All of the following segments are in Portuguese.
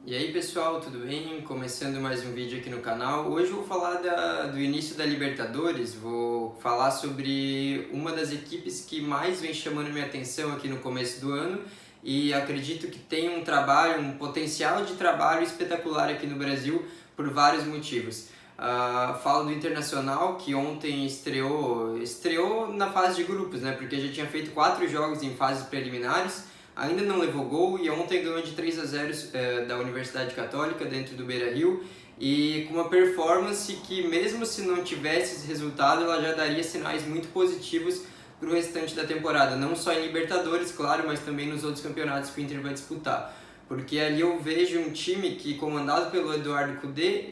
E aí pessoal, tudo bem? Começando mais um vídeo aqui no canal. Hoje eu vou falar do início da Libertadores, vou falar sobre uma das equipes que mais vem chamando minha atenção aqui no começo do ano e acredito que tem um trabalho, um potencial de trabalho espetacular aqui no Brasil por vários motivos. Falo do Internacional, que ontem estreou na fase de grupos, né? Porque já tinha feito 4 jogos em fases preliminares, ainda não levou gol e ontem ganhou de 3-0 da Universidade Católica dentro do Beira-Rio e com uma performance que mesmo se não tivesse esse resultado ela já daria sinais muito positivos para o restante da temporada, não só em Libertadores, claro, mas também nos outros campeonatos que o Inter vai disputar, porque ali eu vejo um time que, comandado pelo Eduardo Cudê,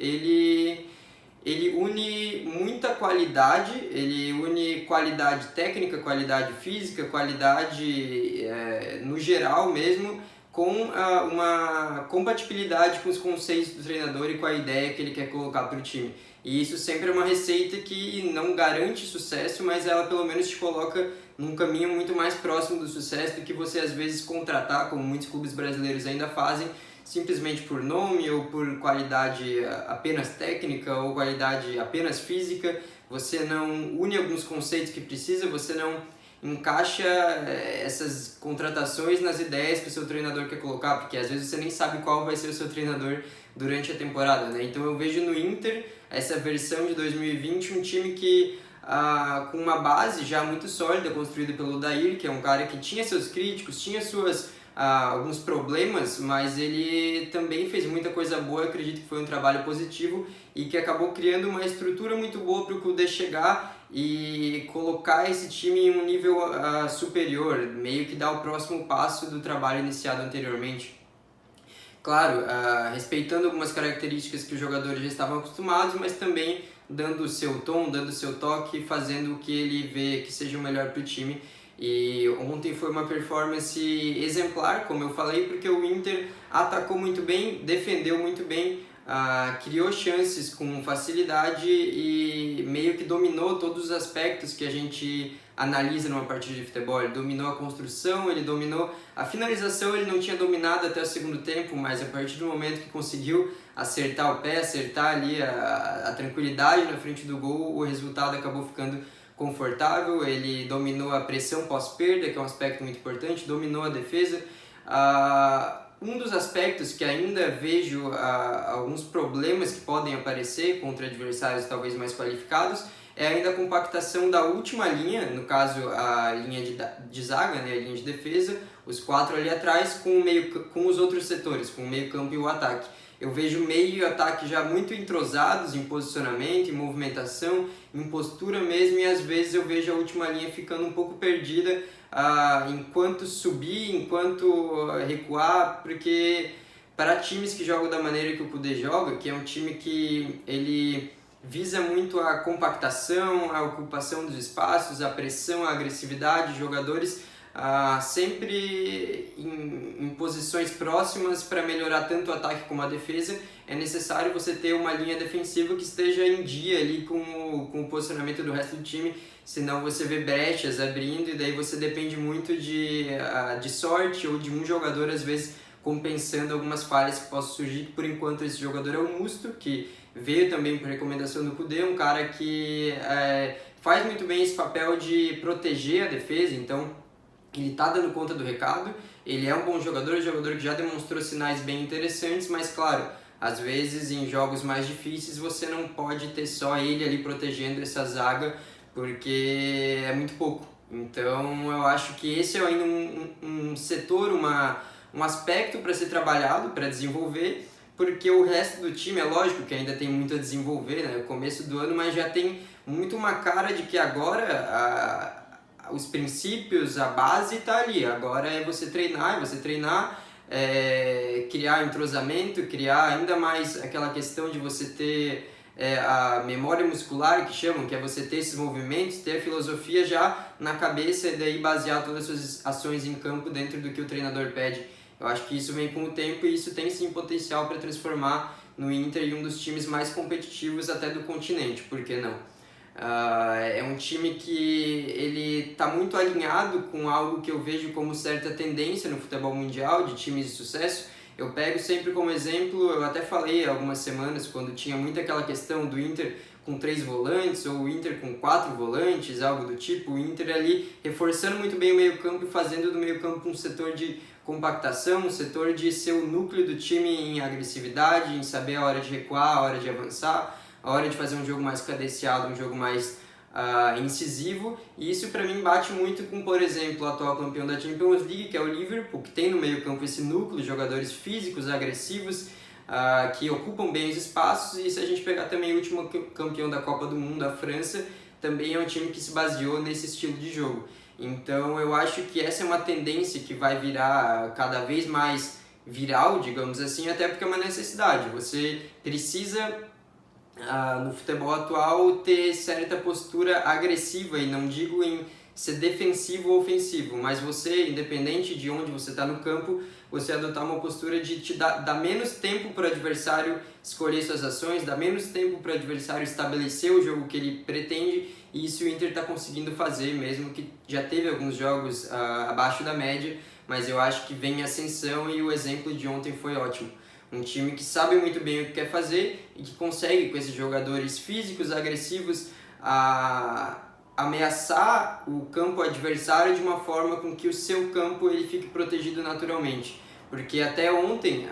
ele une muita qualidade, ele une qualidade técnica, qualidade física, qualidade no geral mesmo, com uma compatibilidade com os conceitos do treinador e com a ideia que ele quer colocar para o time. E isso sempre é uma receita que não garante sucesso, mas ela pelo menos te coloca num caminho muito mais próximo do sucesso do que você às vezes contratar, como muitos clubes brasileiros ainda fazem, simplesmente por nome ou por qualidade apenas técnica ou qualidade apenas física. Você não une alguns conceitos que precisa, você não encaixa essas contratações nas ideias que o seu treinador quer colocar, porque às vezes você nem sabe qual vai ser o seu treinador durante a temporada, né? Então eu vejo no Inter, essa versão de 2020, um time que com uma base já muito sólida, construída pelo Odair, que é um cara que tinha seus críticos, tinha alguns problemas, mas ele também fez muita coisa boa. Eu acredito que foi um trabalho positivo e que acabou criando uma estrutura muito boa para o Kudê chegar e colocar esse time em um nível superior, meio que dar o próximo passo do trabalho iniciado anteriormente. Claro, respeitando algumas características que os jogadores já estavam acostumados, mas também dando o seu tom, dando o seu toque, fazendo o que ele vê que seja o melhor para o time. E ontem foi uma performance exemplar, como eu falei, porque o Inter atacou muito bem, defendeu muito bem, criou chances com facilidade e meio que dominou todos os aspectos que a gente analisa numa partida de futebol. Ele dominou a construção, ele dominou a finalização, ele não tinha dominado até o segundo tempo, mas a partir do momento que conseguiu acertar o pé, acertar ali a tranquilidade na frente do gol, o resultado acabou ficando confortável. Ele dominou a pressão pós-perda, que é um aspecto muito importante, dominou a defesa. Um dos aspectos que ainda vejo alguns problemas que podem aparecer contra adversários talvez mais qualificados é ainda a compactação da última linha, no caso a linha de zaga, né, a linha de defesa, os 4 ali atrás com os outros setores, com o meio campo e o ataque. Eu vejo meio e ataque já muito entrosados em posicionamento, em movimentação, em postura mesmo, e às vezes eu vejo a última linha ficando um pouco perdida enquanto subir, enquanto recuar, porque para times que jogam da maneira que o Kudê joga, que é um time que ele visa muito a compactação, a ocupação dos espaços, a pressão, a agressividade, jogadores sempre em posições próximas para melhorar tanto o ataque como a defesa. É necessário você ter uma linha defensiva que esteja em dia ali com o posicionamento do resto do time, senão você vê brechas abrindo e daí você depende muito de sorte ou de um jogador às vezes compensando algumas falhas que possam surgir. Por enquanto esse jogador é o Musto, que veio também por recomendação do Kudê, um cara que faz muito bem esse papel de proteger a defesa, então ele está dando conta do recado. Ele é um bom jogador, um jogador que já demonstrou sinais bem interessantes, mas claro, às vezes em jogos mais difíceis você não pode ter só ele ali protegendo essa zaga, porque é muito pouco. Então eu acho que esse é ainda um setor, um aspecto para ser trabalhado, para desenvolver, porque o resto do time é lógico que ainda tem muito a desenvolver, né? No começo do ano, mas já tem muito uma cara de que agora os princípios, a base está ali. Agora é você treinar, criar entrosamento, criar ainda mais aquela questão de você ter a memória muscular, que chamam, que é você ter esses movimentos, ter a filosofia já na cabeça e daí basear todas as suas ações em campo dentro do que o treinador pede. Eu acho que isso vem com o tempo e isso tem sim potencial para transformar no Inter em um dos times mais competitivos até do continente, por que não? É um time que ele está muito alinhado com algo que eu vejo como certa tendência no futebol mundial de times de sucesso, Eu pego sempre como exemplo, eu até falei há algumas semanas, quando tinha muito aquela questão do Inter com 3 volantes, ou o Inter com 4 volantes, algo do tipo, o Inter ali reforçando muito bem o meio campo e fazendo do meio campo um setor de compactação, um setor de ser o núcleo do time em agressividade, em saber a hora de recuar, a hora de avançar, a hora de fazer um jogo mais cadenciado, um jogo mais incisivo, e isso para mim bate muito com, por exemplo, o atual campeão da Champions League, que é o Liverpool, que tem no meio campo esse núcleo de jogadores físicos, agressivos, que ocupam bem os espaços. E se a gente pegar também o último campeão da Copa do Mundo, a França, também é um time que se baseou nesse estilo de jogo. Então eu acho que essa é uma tendência que vai virar cada vez mais viral, digamos assim, até porque é uma necessidade. Você precisa no futebol atual ter certa postura agressiva, e não digo em ser defensivo ou ofensivo, mas você, independente de onde você está no campo, você adotar uma postura de te dar menos tempo para o adversário escolher suas ações, dar menos tempo para o adversário estabelecer o jogo que ele pretende, e isso o Inter está conseguindo fazer, mesmo que já teve alguns jogos abaixo da média, mas eu acho que vem em ascensão, e o exemplo de ontem foi ótimo. Um time que sabe muito bem o que quer fazer e que consegue, com esses jogadores físicos, agressivos, ameaçar o campo adversário de uma forma com que o seu campo ele fique protegido naturalmente. Porque até ontem,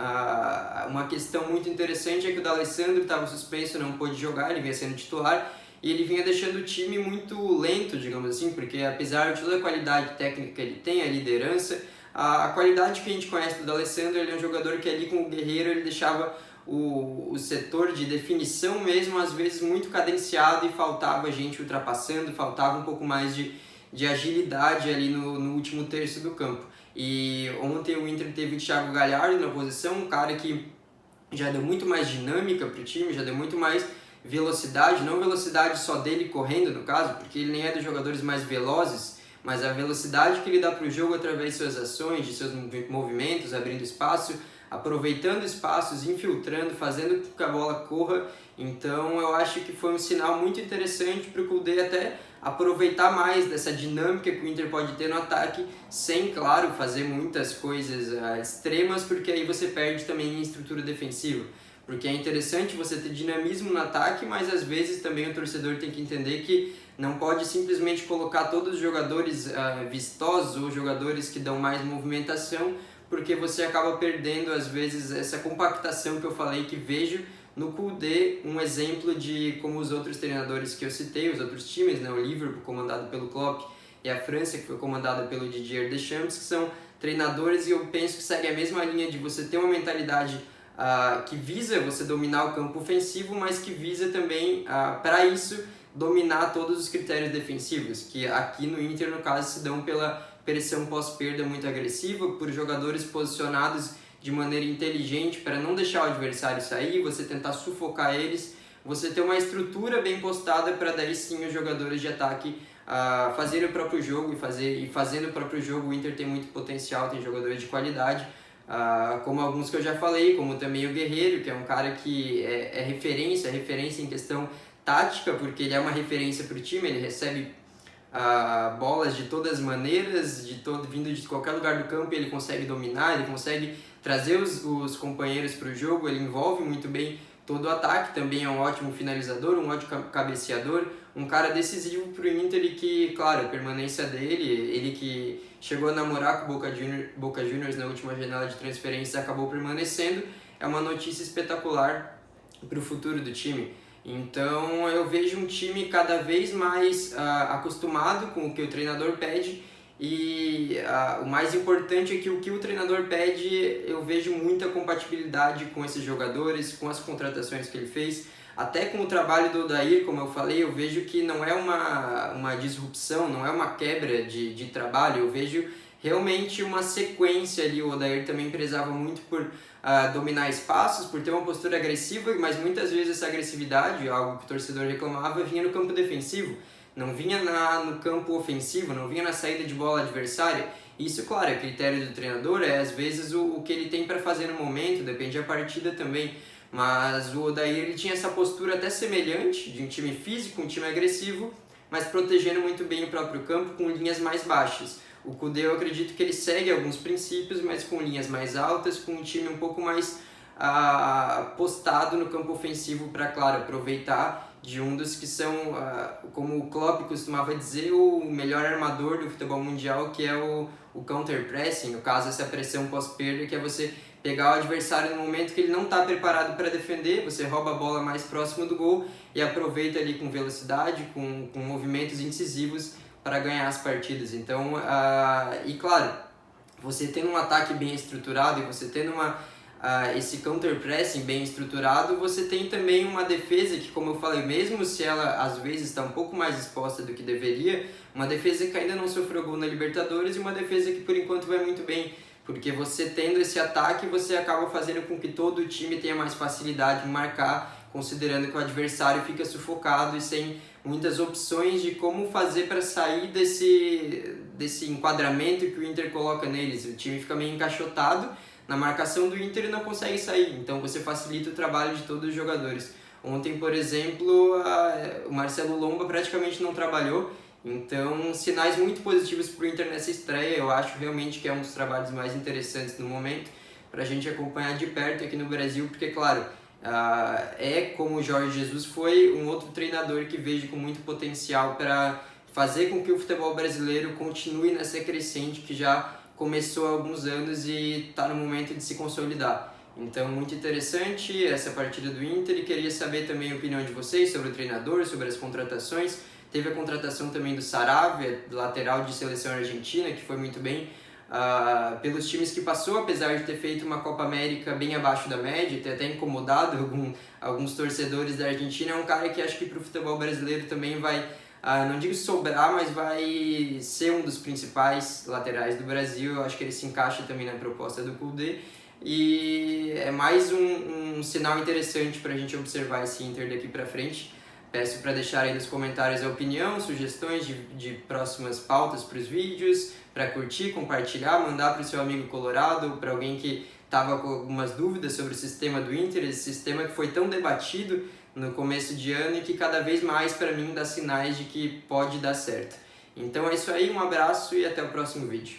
uma questão muito interessante é que o D'Alessandro estava suspenso, não pôde jogar, ele vinha sendo titular, e ele vinha deixando o time muito lento, digamos assim, porque apesar de toda a qualidade técnica que ele tem, a liderança, a qualidade que a gente conhece do D'Alessandro, ele é um jogador que ali com o Guerreiro ele deixava o setor de definição mesmo às vezes muito cadenciado, e faltava gente ultrapassando, faltava um pouco mais de agilidade ali no último terço do campo. E ontem o Inter teve o Thiago Galhardo na posição, um cara que já deu muito mais dinâmica para o time, já deu muito mais velocidade, não velocidade só dele correndo no caso, porque ele nem é dos jogadores mais velozes, mas a velocidade que ele dá para o jogo através de suas ações, de seus movimentos, abrindo espaço, aproveitando espaços, infiltrando, fazendo com que a bola corra. Então eu acho que foi um sinal muito interessante para o Koundé até aproveitar mais dessa dinâmica que o Inter pode ter no ataque, sem, claro, fazer muitas coisas extremas, porque aí você perde também em estrutura defensiva. Porque é interessante você ter dinamismo no ataque, mas às vezes também o torcedor tem que entender que não pode simplesmente colocar todos os jogadores vistosos ou jogadores que dão mais movimentação, porque você acaba perdendo às vezes essa compactação que eu falei que vejo no Koundé, um exemplo de como os outros treinadores que eu citei, os outros times, né, o Liverpool comandado pelo Klopp e a França que foi comandada pelo Didier Deschamps, que são treinadores e eu penso que seguem a mesma linha de você ter uma mentalidade que visa você dominar o campo ofensivo, mas que visa também, para isso, dominar todos os critérios defensivos, que aqui no Inter, no caso, se dão pela pressão pós-perda muito agressiva, por jogadores posicionados de maneira inteligente para não deixar o adversário sair, você tentar sufocar eles, você ter uma estrutura bem postada para daí sim os jogadores de ataque fazerem o próprio jogo, e fazendo o próprio jogo o Inter tem muito potencial, tem jogadores de qualidade, como alguns que eu já falei, como também o Guerreiro, que é um cara que é referência em questão tática, porque ele é uma referência para o time, ele recebe bolas de todas as maneiras, vindo de qualquer lugar do campo, ele consegue dominar, ele consegue trazer os companheiros para o jogo, ele envolve muito bem todo o ataque, também é um ótimo finalizador, um ótimo cabeceador, um cara decisivo para o Inter e que, claro, a permanência dele, ele que chegou a namorar com o Boca Juniors na última janela de transferências e acabou permanecendo, é uma notícia espetacular para o futuro do time. Então eu vejo um time cada vez mais acostumado com o que o treinador pede, e o mais importante é que o que o treinador pede, eu vejo muita compatibilidade com esses jogadores, com as contratações que ele fez, até com o trabalho do Odair, como eu falei, eu vejo que não é uma disrupção, não é uma quebra de trabalho, eu vejo realmente uma sequência ali. O Odair também prezava muito por dominar espaços, por ter uma postura agressiva, mas muitas vezes essa agressividade, algo que o torcedor reclamava, vinha no campo defensivo, não vinha no campo ofensivo, não vinha na saída de bola adversária. Isso, claro, é critério do treinador, é às vezes o que ele tem para fazer no momento, depende da partida também. Mas o Odair ele tinha essa postura até semelhante de um time físico, um time agressivo, mas protegendo muito bem o próprio campo com linhas mais baixas. O Kudê, eu acredito que ele segue alguns princípios, mas com linhas mais altas, com um time um pouco mais postado no campo ofensivo para, claro, aproveitar de um dos que são, como o Klopp costumava dizer, o melhor armador do futebol mundial, que é o counter-pressing, no caso, essa pressão pós-perda, que é você pegar o adversário no momento que ele não está preparado para defender, você rouba a bola mais próximo do gol e aproveita ali com velocidade, com movimentos incisivos para ganhar as partidas. Então, e claro, você tendo um ataque bem estruturado e você tendo esse counter-pressing bem estruturado, você tem também uma defesa que, como eu falei, mesmo se ela às vezes está um pouco mais exposta do que deveria, uma defesa que ainda não sofreu gol na Libertadores e uma defesa que por enquanto vai muito bem, porque você tendo esse ataque, você acaba fazendo com que todo o time tenha mais facilidade em marcar, considerando que o adversário fica sufocado e sem muitas opções de como fazer para sair desse enquadramento que o Inter coloca neles. O time fica meio encaixotado na marcação do Inter e não consegue sair, então você facilita o trabalho de todos os jogadores. Ontem, por exemplo, o Marcelo Lomba praticamente não trabalhou, então sinais muito positivos para o Inter nessa estreia. Eu acho realmente que é um dos trabalhos mais interessantes no momento para a gente acompanhar de perto aqui no Brasil, porque, claro, como o Jorge Jesus foi um outro treinador que vejo com muito potencial para fazer com que o futebol brasileiro continue nessa crescente que já começou há alguns anos e está no momento de se consolidar. Então, muito interessante essa partida do Inter e queria saber também a opinião de vocês sobre o treinador, sobre as contratações. Teve a contratação também do Saravia, lateral de seleção argentina, que foi muito bem pelos times que passou, apesar de ter feito uma Copa América bem abaixo da média, ter até incomodado alguns torcedores da Argentina. É um cara que acho que para o futebol brasileiro também vai, não digo sobrar, mas vai ser um dos principais laterais do Brasil. Eu acho que ele se encaixa também na proposta do Kudê e é mais um sinal interessante para a gente observar esse Inter daqui para frente. Peço para deixar aí nos comentários a opinião, sugestões de próximas pautas para os vídeos, para curtir, compartilhar, mandar para o seu amigo colorado, para alguém que estava com algumas dúvidas sobre o sistema do Inter, esse sistema que foi tão debatido no começo de ano e que cada vez mais para mim dá sinais de que pode dar certo. Então é isso aí, um abraço e até o próximo vídeo.